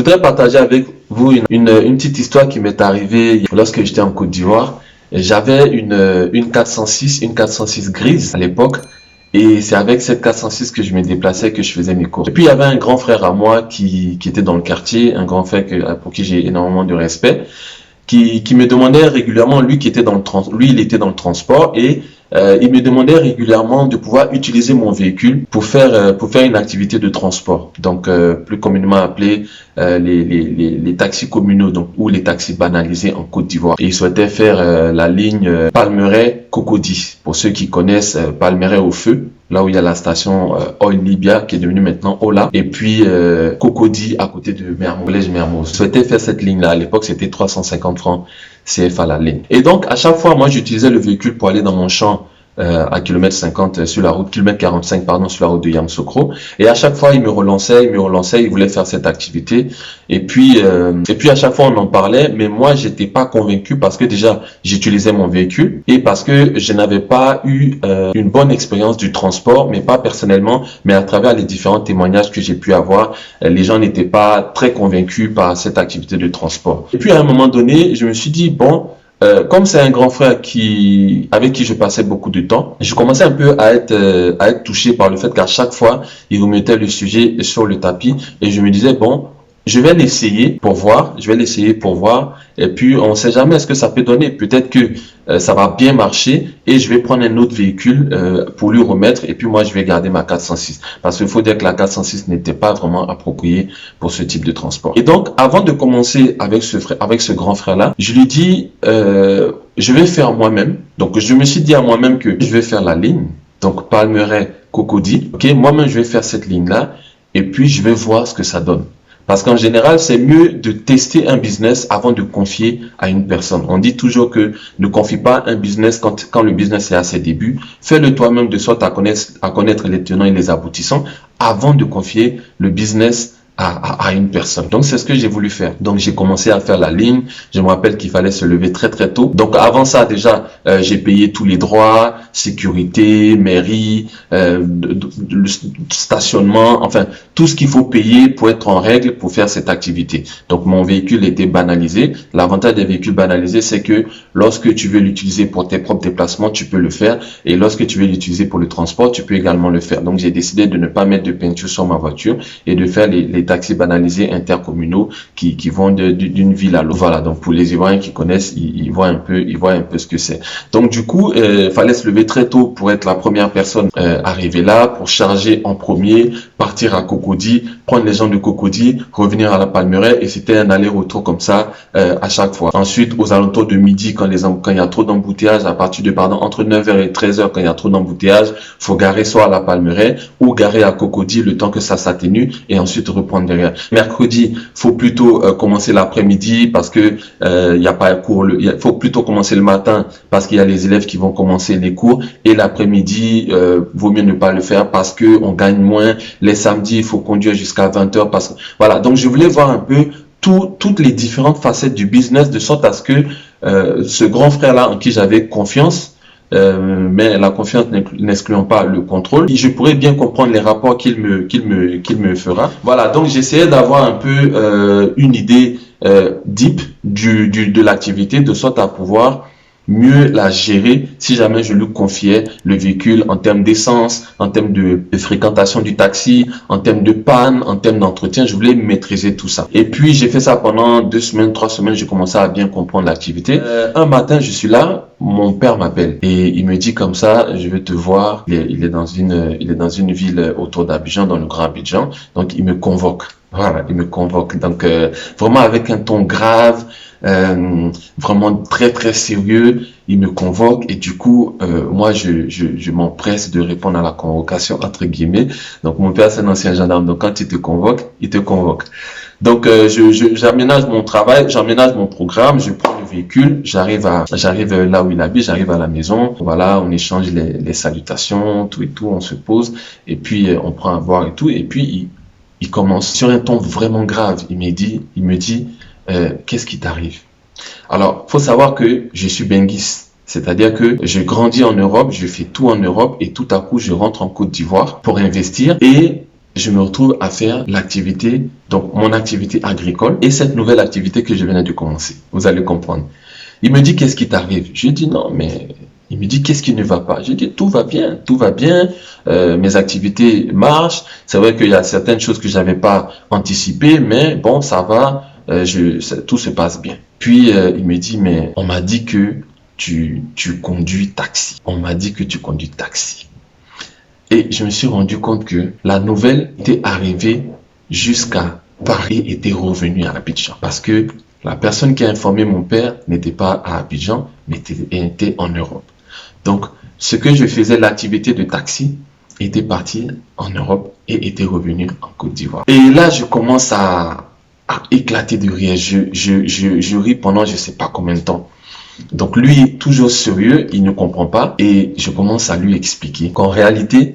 voudrais partager avec vous une petite histoire qui m'est arrivée lorsque j'étais en Côte d'Ivoire. J'avais une 406 grise à l'époque. Et c'est avec cette 406 que je me déplaçais, que je faisais mes cours. Et puis il y avait un grand frère à moi qui était dans le quartier, un grand frère pour qui j'ai énormément de respect, qui me demandait régulièrement, lui il était dans le transport et il me demandait régulièrement de pouvoir utiliser mon véhicule pour faire une activité de transport. Donc plus communément appelé les taxis communaux, donc ou les taxis banalisés en Côte d'Ivoire. Et il souhaitait faire la ligne Palmeraie-Cocody. Pour ceux qui connaissent Palmeraie au feu, là où il y a la station Oil Libya qui est devenue maintenant Ola, et puis Cocody à côté de Mermoz. Je souhaitais faire cette ligne-là. À l'époque, c'était 350 francs CFA la ligne. Et donc, à chaque fois, moi, j'utilisais le véhicule pour aller dans mon champ à kilomètre 50 sur la route, kilomètre 45 pardon, sur la route de Yamoussoukro. Et à chaque fois, il me relançait, il voulait faire cette activité. Et puis à chaque fois, on en parlait, mais moi, j'étais pas convaincu parce que déjà, j'utilisais mon véhicule et parce que je n'avais pas eu une bonne expérience du transport, mais pas personnellement, mais à travers les différents témoignages que j'ai pu avoir, les gens n'étaient pas très convaincus par cette activité de transport. Et puis à un moment donné, je me suis dit, bon, comme c'est un grand frère avec qui je passais beaucoup de temps, je commençais un peu à être touché par le fait qu'à chaque fois, il remettait le sujet sur le tapis et je me disais, bon, je vais l'essayer pour voir, et puis on ne sait jamais ce que ça peut donner. Peut-être que ça va bien marcher et je vais prendre un autre véhicule pour lui remettre et puis moi je vais garder ma 406. Parce qu'il faut dire que la 406 n'était pas vraiment appropriée pour ce type de transport. Et donc avant de commencer avec ce grand frère-là, je lui dis je vais faire moi-même. Donc je me suis dit à moi-même que je vais faire la ligne, donc Palmeraie-Cocody. Ok, moi-même je vais faire cette ligne-là et puis je vais voir ce que ça donne. Parce qu'en général, c'est mieux de tester un business avant de confier à une personne. On dit toujours que ne confie pas un business quand le business est à ses débuts. Fais-le toi-même de sorte à connaître les tenants et les aboutissants avant de confier le business à une personne. Donc c'est ce que j'ai voulu faire. Donc j'ai commencé à faire la ligne. Je me rappelle qu'il fallait se lever très très tôt. Donc avant ça déjà j'ai payé tous les droits, sécurité, mairie, le stationnement, enfin tout ce qu'il faut payer pour être en règle pour faire cette activité. Donc mon véhicule était banalisé. L'avantage des véhicules banalisés, c'est que lorsque tu veux l'utiliser pour tes propres déplacements, tu peux le faire, et lorsque tu veux l'utiliser pour le transport, tu peux également le faire. Donc j'ai décidé de ne pas mettre de peinture sur ma voiture et de faire les taxis banalisés intercommunaux qui vont d'une ville à l'autre. Voilà, donc pour les Ivoiriens qui connaissent, ils voient un peu ce que c'est. Donc du coup, fallait se lever très tôt pour être la première personne arrivée là, pour charger en premier, partir à Cocody, prendre les gens de Cocody, revenir à la Palmeraie, et c'était un aller-retour comme ça à chaque fois. Ensuite, aux alentours de midi, quand il y a trop d'embouteillages, à partir de entre 9h et 13h, quand il y a trop d'embouteillages, faut garer soit à la Palmeraie ou garer à Cocody le temps que ça s'atténue et ensuite reprendre derrière. Mercredi, faut plutôt commencer l'après-midi parce que il y a pas cours. Il faut plutôt commencer le matin parce qu'il y a les élèves qui vont commencer les cours, et l'après-midi, vaut mieux ne pas le faire parce que on gagne moins. Les samedis, il faut conduire jusqu'à 20h parce que voilà. Donc je voulais voir un peu toutes les différentes facettes du business de sorte à ce que ce grand frère-là en qui j'avais confiance, mais la confiance n'excluant pas le contrôle, je pourrais bien comprendre les rapports qu'il me fera. Voilà, donc j'essayais d'avoir un peu une idée deep de l'activité, de sorte à pouvoir mieux la gérer si jamais je lui confiais le véhicule en termes d'essence, en termes de fréquentation du taxi, en termes de panne, en termes d'entretien. Je voulais maîtriser tout ça. Et puis j'ai fait ça pendant 2 semaines, 3 semaines. J'ai commencé à bien comprendre l'activité. Un matin, je suis là, mon père m'appelle et il me dit comme ça: je veux te voir. Il est dans une ville autour d'Abidjan, dans le Grand Abidjan. Donc il me convoque. Voilà, il me convoque. Donc vraiment avec un ton grave. Vraiment très très sérieux, il me convoque et du coup moi je m'empresse de répondre à la convocation entre guillemets. Donc mon père c'est un ancien gendarme, donc quand il te convoque, il te convoque. Donc j'aménage mon travail, j'aménage mon programme, je prends le véhicule, j'arrive là où il habite, j'arrive à la maison, voilà, on échange les salutations, tout et tout, on se pose et puis on prend à boire et tout, et puis il commence sur un ton vraiment grave. Il me dit qu'est-ce qui t'arrive? Alors, faut savoir que je suis benguiste, c'est-à-dire que je grandis en Europe, je fais tout en Europe et tout à coup je rentre en Côte d'Ivoire pour investir, et je me retrouve à faire l'activité, donc mon activité agricole et cette nouvelle activité que je venais de commencer. Vous allez comprendre. Il me dit, qu'est-ce qui t'arrive? Je lui dis, non, mais... Il me dit, qu'est-ce qui ne va pas? Je dis, tout va bien, mes activités marchent. C'est vrai qu'il y a certaines choses que je n'avais pas anticipées, mais bon, ça va, tout se passe bien. Puis, il me dit, mais on m'a dit que tu conduis taxi. On m'a dit que tu conduis taxi. Et je me suis rendu compte que la nouvelle était arrivée jusqu'à Paris et était revenue à Abidjan. Parce que la personne qui a informé mon père n'était pas à Abidjan, mais était en Europe. Donc, ce que je faisais, l'activité de taxi, était parti en Europe et était revenu en Côte d'Ivoire. Et là, je commence à éclater de rire. Je ris pendant je ne sais pas combien de temps. Donc, lui, toujours sérieux, il ne comprend pas. Et je commence à lui expliquer qu'en réalité,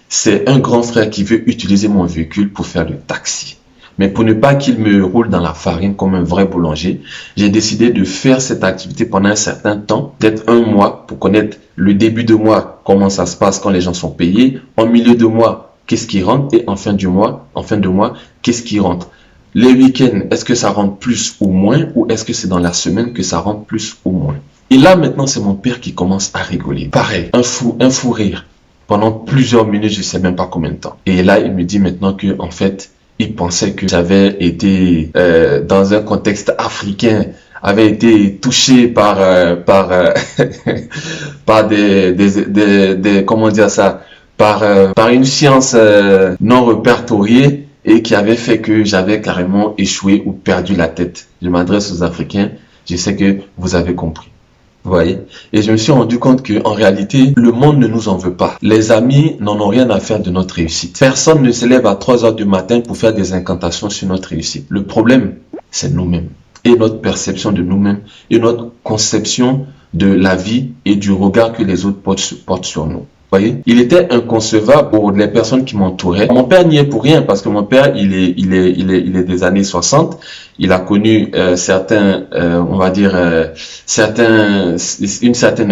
c'est un grand frère qui veut utiliser mon véhicule pour faire le taxi. Mais pour ne pas qu'il me roule dans la farine comme un vrai boulanger, j'ai décidé de faire cette activité pendant un certain temps, peut-être un mois, pour connaître le début de mois, comment ça se passe quand les gens sont payés, en milieu de mois, qu'est-ce qui rentre, et en fin de mois, qu'est-ce qui rentre. Les week-ends, est-ce que ça rentre plus ou moins, ou est-ce que c'est dans la semaine que ça rentre plus ou moins? Et là, maintenant, c'est mon père qui commence à rigoler. Pareil, un fou rire. Pendant plusieurs minutes, je ne sais même pas combien de temps. Et là, il me dit maintenant que, en fait, il pensait que j'avais été dans un contexte africain, avait été touché par par comment dire ça, par une science non répertoriée et qui avait fait que j'avais carrément échoué ou perdu la tête. Je m'adresse aux Africains, je sais que vous avez compris. Vous voyez? Et je me suis rendu compte que en réalité, le monde ne nous en veut pas. Les amis n'en ont rien à faire de notre réussite. Personne ne se lève à 3 heures du matin pour faire des incantations sur notre réussite. Le problème, c'est nous-mêmes. Et notre perception de nous-mêmes. Et notre conception de la vie et du regard que les autres portent sur nous. Vous voyez? Il était inconcevable pour les personnes qui m'entouraient. Mon père n'y est pour rien parce que mon père, il est des années 60. Il a connu une certaine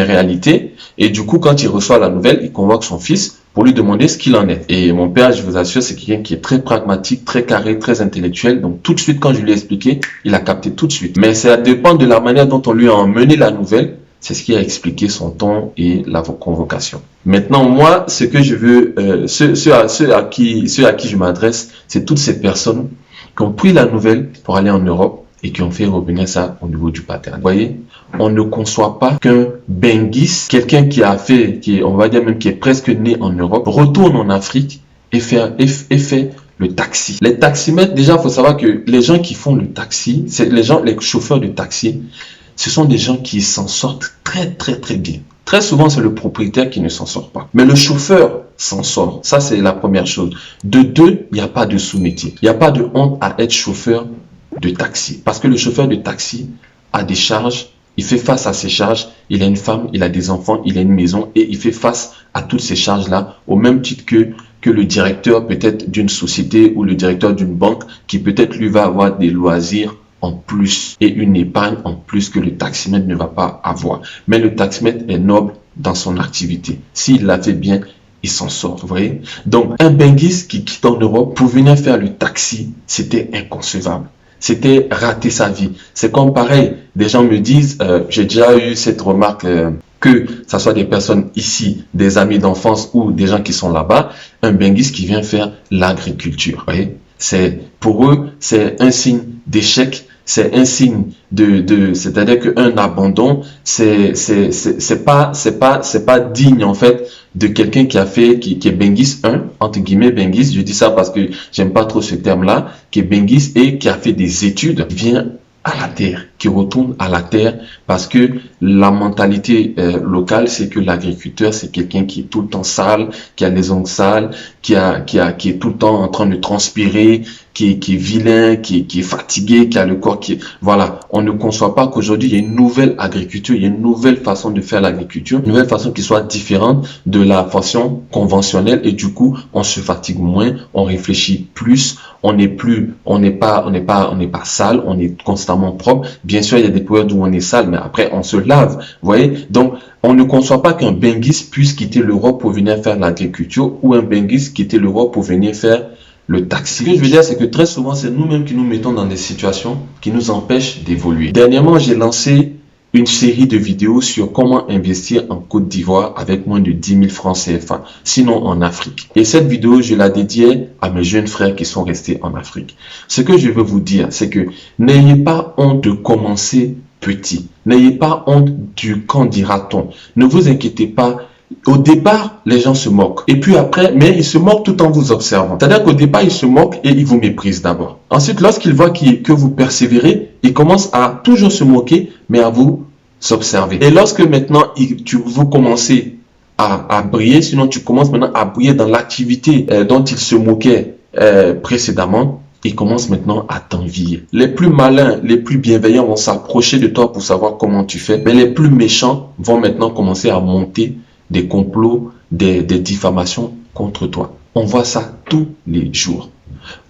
réalité. Et du coup, quand il reçoit la nouvelle, il convoque son fils pour lui demander ce qu'il en est. Et mon père, je vous assure, c'est quelqu'un qui est très pragmatique, très carré, très intellectuel. Donc tout de suite, quand je lui ai expliqué, il a capté tout de suite. Mais ça dépend de la manière dont on lui a emmené la nouvelle. C'est ce qui a expliqué son ton et la convocation. Maintenant, moi, ce que je veux, ceux à qui je m'adresse, c'est toutes ces personnes qui ont pris la nouvelle pour aller en Europe et qui ont fait revenir ça au niveau du pattern. Vous voyez, on ne conçoit pas qu'un Benguis, quelqu'un qui on va dire même qui est presque né en Europe, retourne en Afrique et fait le taxi. Les taximètres, déjà, il faut savoir que les gens qui font le taxi, c'est les chauffeurs de taxi, ce sont des gens qui s'en sortent très bien. Très souvent, c'est le propriétaire qui ne s'en sort pas. Mais le chauffeur s'en sort. Ça, c'est la première chose. De deux, il n'y a pas de sous-métier. Il n'y a pas de honte à être chauffeur de taxi. Parce que le chauffeur de taxi a des charges. Il fait face à ses charges. Il a une femme, il a des enfants, il a une maison. Et il fait face à toutes ces charges-là au même titre que le directeur peut-être d'une société ou le directeur d'une banque qui peut-être lui va avoir des loisirs en plus et une épargne en plus que le taximètre ne va pas avoir. Mais le taximètre est noble dans son activité. S'il la fait bien, il s'en sort, vous voyez. Donc, un Benguis qui quitte en Europe pour venir faire le taxi, c'était inconcevable. C'était rater sa vie. C'est comme pareil, des gens me disent, j'ai déjà eu cette remarque, que ça soit des personnes ici, des amis d'enfance ou des gens qui sont là-bas, un Benguis qui vient faire l'agriculture, vous voyez. Pour eux, c'est un signe d'échec, c'est un signe c'est-à-dire qu'un abandon, c'est pas digne en fait de quelqu'un qui est Benguis 1, entre guillemets Benguis, je dis ça parce que j'aime pas trop ce terme-là, qui est Benguis et qui a fait des études, vient à la terre, qui retourne à la terre parce que la mentalité locale, c'est que l'agriculteur, c'est quelqu'un qui est tout le temps sale, qui a les ongles sales, qui est tout le temps en train de transpirer, qui est vilain, qui est fatigué, qui a le corps voilà. On ne conçoit pas qu'aujourd'hui, il y a une nouvelle agriculture, il y a une nouvelle façon de faire l'agriculture, une nouvelle façon qui soit différente de la façon conventionnelle et du coup, on se fatigue moins, on réfléchit plus, on n'est pas sale, on est constamment propre. Bien sûr, il y a des périodes où on est sale, mais après, on se lave. Vous voyez? Donc, on ne conçoit pas qu'un Benguis puisse quitter l'Europe pour venir faire l'agriculture ou un Benguis quitter l'Europe pour venir faire le taxi. Ce que je veux dire, c'est que très souvent, c'est nous-mêmes qui nous mettons dans des situations qui nous empêchent d'évoluer. Dernièrement, j'ai lancé une série de vidéos sur comment investir en Côte d'Ivoire avec moins de 10 000 francs CFA, sinon en Afrique. Et cette vidéo, je la dédiais à mes jeunes frères qui sont restés en Afrique. Ce que je veux vous dire, c'est que n'ayez pas honte de commencer petit. N'ayez pas honte du qu'en dira-t-on. Ne vous inquiétez pas. Au départ, les gens se moquent. Et puis après, mais ils se moquent tout en vous observant. C'est-à-dire qu'au départ, ils se moquent et ils vous méprisent d'abord. Ensuite, lorsqu'ils voient que vous persévérez, ils commencent à toujours se moquer, mais à vous observer. Et lorsque maintenant, vous commencez à briller, sinon tu commences maintenant à briller dans l'activité dont ils se moquaient précédemment, ils commencent maintenant à t'envier. Les plus malins, les plus bienveillants vont s'approcher de toi pour savoir comment tu fais, mais les plus méchants vont maintenant commencer à monter des complots, des diffamations contre toi. On voit ça tous les jours.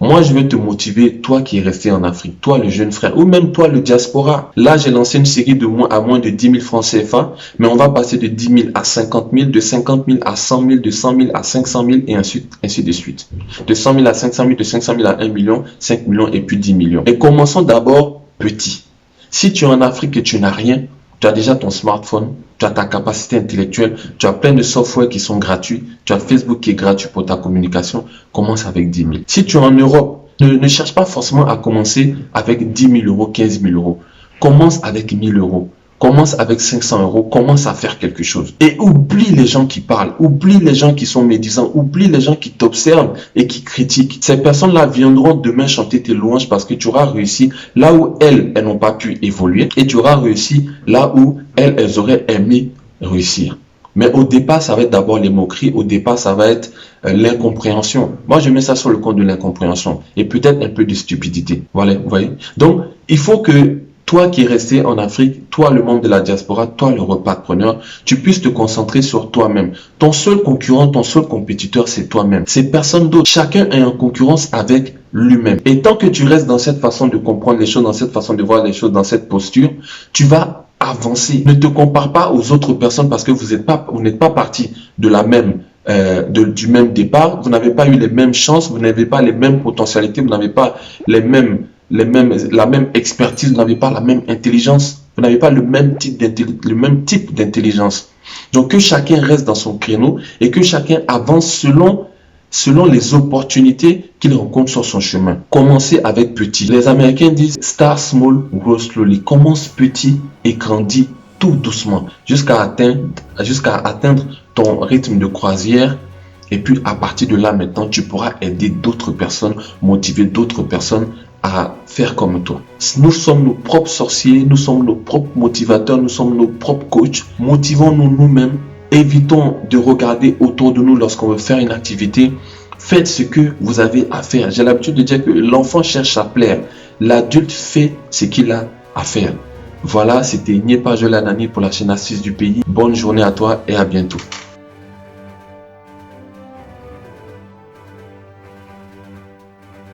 Moi, je vais te motiver, toi qui es resté en Afrique, toi le jeune frère, ou même toi le diaspora. Là, j'ai lancé une série à moins de 10 000 francs CFA, mais on va passer de 10 000 à 50 000, de 50 000 à 100 000, de 100 000 à 500 000 et ainsi de suite. De 100 000 à 500 000, de 500 000 à 1 million, 5 millions et puis 10 millions. Et commençons d'abord petit. Si tu es en Afrique et tu n'as rien, tu as déjà ton smartphone, tu as ta capacité intellectuelle, tu as plein de softwares qui sont gratuits, tu as Facebook qui est gratuit pour ta communication, commence avec 10 000. Si tu es en Europe, ne cherche pas forcément à commencer avec 10 000 euros, 15 000 euros. Commence avec 1 000 euros. Commence avec 500 euros, commence à faire quelque chose. Et oublie les gens qui parlent, oublie les gens qui sont médisants, oublie les gens qui t'observent et qui critiquent. Ces personnes-là viendront demain chanter tes louanges parce que tu auras réussi là où elles n'ont pas pu évoluer et tu auras réussi là où elles auraient aimé réussir. Mais au départ, ça va être d'abord les moqueries, au départ, ça va être l'incompréhension. Moi, je mets ça sur le compte de l'incompréhension et peut-être un peu de stupidité. Voilà, vous voyez. Donc, il faut que toi qui es resté en Afrique, toi le membre de la diaspora, toi le repreneur, tu puisses te concentrer sur toi-même. Ton seul concurrent, ton seul compétiteur, c'est toi-même. C'est personne d'autre. Chacun est en concurrence avec lui-même. Et tant que tu restes dans cette façon de comprendre les choses, dans cette façon de voir les choses, dans cette posture, tu vas avancer. Ne te compare pas aux autres personnes parce que vous n'êtes pas partis de la même du même départ, vous n'avez pas eu les mêmes chances, vous n'avez pas les mêmes potentialités, vous n'avez pas la même expertise, vous n'avez pas la même intelligence, vous n'avez pas le même type d'intelligence. Donc que chacun reste dans son créneau et que chacun avance selon les opportunités qu'il rencontre sur son chemin. Commencez avec petit. Les Américains disent start small, grow slowly. Commence petit et grandis tout doucement jusqu'à atteindre ton rythme de croisière. Et puis à partir de là maintenant, tu pourras aider d'autres personnes, motiver d'autres personnes à faire comme toi. Nous sommes nos propres sorciers, nous sommes nos propres motivateurs, nous sommes nos propres coachs. Motivons-nous nous-mêmes. Évitons de regarder autour de nous lorsqu'on veut faire une activité. Faites ce que vous avez à faire. J'ai l'habitude de dire que l'enfant cherche à plaire. L'adulte fait ce qu'il a à faire. Voilà, c'était Nyepa Jolanani pour la chaîne Astuces du pays. Bonne journée à toi et à bientôt.